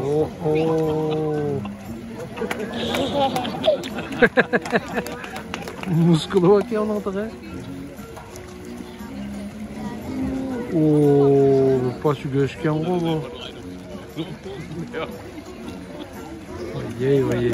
Oh, oh. Muskula bak ya ona da. Oo, başı göçken bu. Vay vay.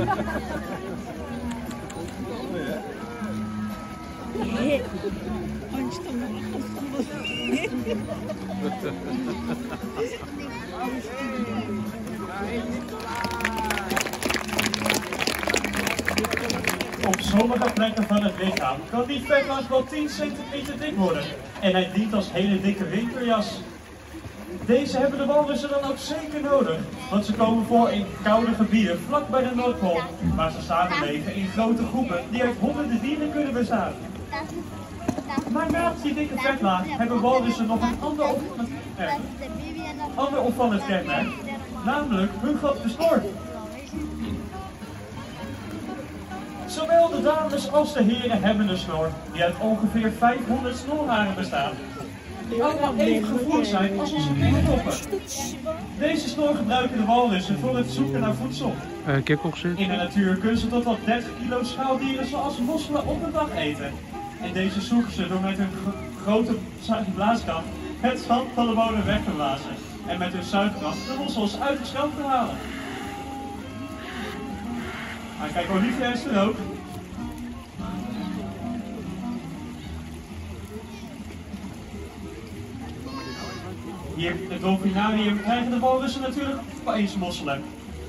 Op sommige plekken van het lichaam kan die vetlast wel 10 centimeter dik worden en hij dient als hele dikke winterjas. Deze hebben de walvissen dan ook zeker nodig, want ze komen voor in koude gebieden vlak bij de Noordpool, waar ze samenleven in grote groepen die uit honderden dieren kunnen bestaan. Maar naast die dikke vetlaag hebben walvissen nog een ander opvallend kenmerk, namelijk hun grote snor. Zowel de dames als de heren hebben een snor die uit ongeveer 500 snorharen bestaat, die allemaal even gevoelig zijn als onze vingertoppen. Deze snor gebruiken de walvissen voor het zoeken naar voedsel. In de natuur kunnen ze tot wel 30 kilo schaaldieren zoals mosselen op een dag eten. En deze zoeken ze door met hun grote blaaskant het zand van de bodem weg te blazen en met hun zuigkracht de mossels uit het schelp te halen. Maar kijk, Olivia is er ook. Hier in het dolfinarium krijgen de walvissen natuurlijk wel eens mosselen.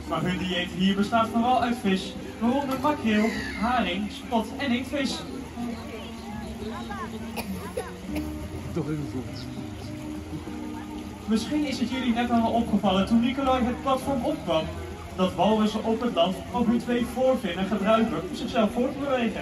Maar hun dieet hier bestaat vooral uit vis, waaronder makreel, haring, spot en inktvis. Misschien is het jullie net al opgevallen toen Nicolai het platform opkwam, dat walvissen op het land ook hun 2 voorvinnen gebruiken om zichzelf voort te bewegen.